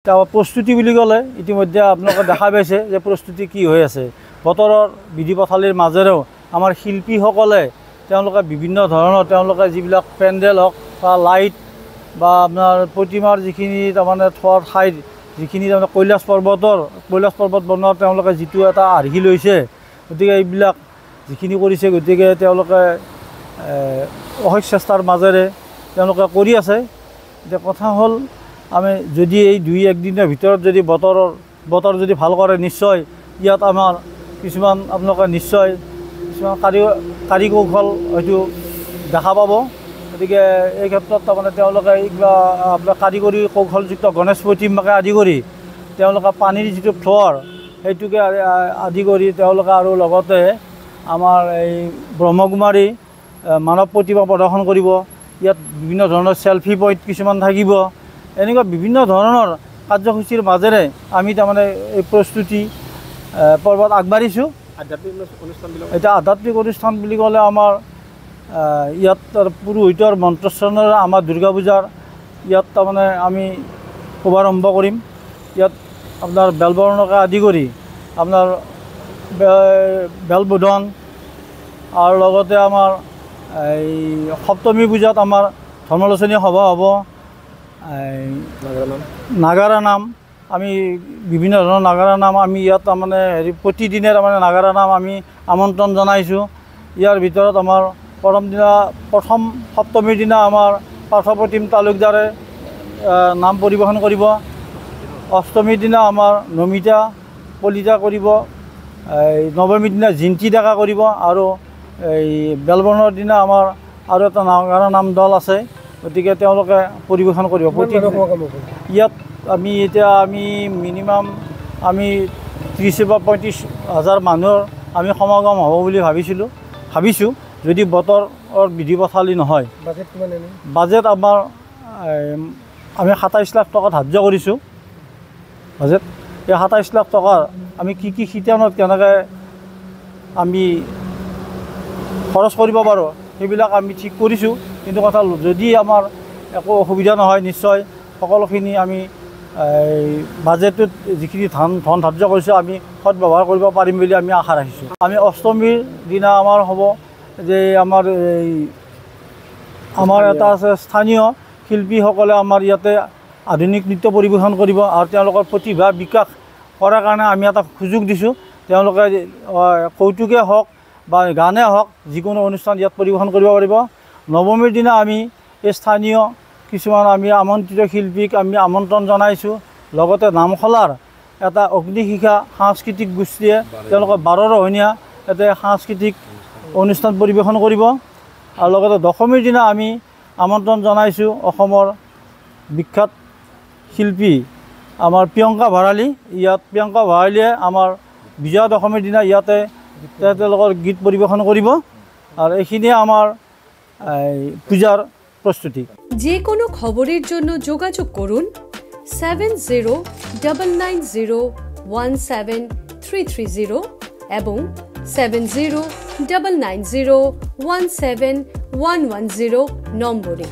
প্ৰস্তুতি বুলি ক'লে ইতিমধ্যে আপোনালোকে দেখা পাইছে যে প্ৰস্তুতি কি হৈ আছে। বতৰৰ বিধি পথালিৰ মাজেৰেও আমাৰ শিল্পীসকলে তেওঁলোকে বিভিন্ন ধৰণৰ তেওঁলোকে যিবিলাক পেণ্ডেল হওক বা লাইট বা আপোনাৰ প্ৰতিমাৰ যিখিনি তাৰমানে থোৱাৰ ঠাইত যিখিনি তাৰমানে কৈলাশ পৰ্বত বনোৱাৰ তেওঁলোকে যিটো এটা আৰ্হি লৈছে, গতিকে এইবিলাক যিখিনি কৰিছে, গতিকে তেওঁলোকে অশেষ চেষ্টাৰ মাজেৰে তেওঁলোকে কৰি আছে। এতিয়া কথা হ'ল আমি যদি এই 2-1 দিনৰ ভিতৰত যদি বতৰ যদি ভাল কৰে, নিশ্চয় ইয়াত আমাৰ কিছুমান আপোনালোকে নিশ্চয় কিছুমান কাৰিকৌশল হয়তো দেখা পাব। গতিকে এই ক্ষেত্ৰত তাৰমানে তেওঁলোকে কিবা আপোনাৰ কাৰিকৰী কৌশলযুক্ত গণেশ প্ৰতিমাকে আদি কৰি তেওঁলোকে পানীৰ যিটো ফ্ল'ৰ সেইটোকে আদি কৰি তেওঁলোকে আৰু লগতে আমাৰ এই ব্ৰহ্মকুমাৰী মানৱ প্ৰতিমা প্ৰদৰ্শন কৰিব। ইয়াত বিভিন্ন ধৰণৰ চেলফি পইণ্ট কিছুমান থাকিব। এনেকুৱা বিভিন্ন ধৰণৰ কাৰ্যসূচীৰ মাজেৰে আমি তাৰমানে এই প্ৰস্তুতি পৰ্বত আগবাঢ়িছোঁ। এতিয়া আধ্যাত্মিক অনুষ্ঠান বুলি ক'লে আমাৰ ইয়াত পুৰোহিতৰ মন্ত্ৰোচ্চাৰণেৰে আমাৰ দুৰ্গা পূজাৰ ইয়াত তাৰমানে আমি শুভাৰম্ভ কৰিম। ইয়াত আপোনাৰ বেলবৰণকে আদি কৰি আপোনাৰ বেলবোধন আৰু লগতে আমাৰ এই সপ্তমী পূজাত আমাৰ ধৰ্মালোচনী সভা হ'ব। নাগাৰা নাম আমি বিভিন্ন ধৰণৰ নাগাৰা নাম আমি ইয়াত তাৰমানে প্ৰতিদিনে তাৰমানে নাগাৰা নাম আমি আমন্ত্ৰণ জনাইছোঁ। ইয়াৰ ভিতৰত আমাৰ প্ৰথম সপ্তমীৰ দিনা আমাৰ পাৰ্থপ্ৰতিম তালুকদাৰে নাম পৰিৱেশন কৰিব। অষ্টমীৰ দিনা আমাৰ নমিতা কলিতা কৰিব। নৱমীৰ দিনা জিন্তি ডেকা কৰিব। আৰু এই বেলবৰণৰ দিনা আমাৰ আৰু এটা নাগাৰা নাম দল আছে, গতিকে তেওঁলোকে পৰিৱেশন কৰিব। ইয়াত আমি মিনিমাম 30 বা 35 হাজাৰ মানুহৰ আমি সমাগম হ'ব বুলি ভাবিছোঁ যদি বতৰৰ বিধি পথালি নহয়। বাজেট আমাৰ আমি 27 লাখ টকা ধাৰ্য কৰিছোঁ বাজেট। এই 27 লাখ টকাৰ আমি কি শিতানত কেনেকৈ আমি খৰচ কৰিব পাৰোঁ সেইবিলাক আমি ঠিক কৰিছোঁ। কিন্তু কথা যদি আমাৰ একো অসুবিধা নহয়, নিশ্চয় সকলোখিনি আমি বাজেটটোত যিখিনি ধন ধাৰ্য কৰিছোঁ আমি সদব্যৱহাৰ কৰিব পাৰিম বুলি আমি আশা ৰাখিছোঁ। আমি অষ্টমীৰ দিনা আমাৰ হ'ব যে আমাৰ এটা আছে স্থানীয় শিল্পীসকলে আমাৰ ইয়াতে আধুনিক নৃত্য পৰিৱেশন কৰিব আৰু তেওঁলোকৰ প্ৰতিভা বিকাশ কৰাৰ কাৰণে আমি এটা সুযোগ দিছোঁ। তেওঁলোকে কৌতুকে হওক বা গানে হওক যিকোনো অনুষ্ঠান ইয়াত পৰিৱেশন কৰিব পাৰিব। নৱমীৰ দিনা আমি এই স্থানীয় কিছুমান আমি আমন্ত্ৰিত শিল্পীক আমি আমন্ত্ৰণ জনাইছোঁ। লগতে নামখলাৰ এটা অগ্নিশিখা সাংস্কৃতিক গোষ্ঠীয়ে তেওঁলোকে 12 ৰহণীয়া এটা সাংস্কৃতিক অনুষ্ঠান পৰিৱেশন কৰিব। আৰু লগতে দশমীৰ দিনা আমি আমন্ত্ৰণ জনাইছোঁ অসমৰ বিখ্যাত শিল্পী আমাৰ প্ৰিয়ংকা ভৰালী। ইয়াত প্ৰিয়ংকা ভৰালীয়ে আমাৰ বিজয়া দশমীৰ দিনা ইয়াতে তেওঁলোকৰ গীত পৰিৱেশন কৰিব। আৰ এইখিনিয়ে আমাৰ পূজাৰ প্ৰস্তুতি। যে কোনো খবৰেৰ জন্য যোগাযোগ কৰুন 7099017330 এবং 7099017110 নম্বৰে।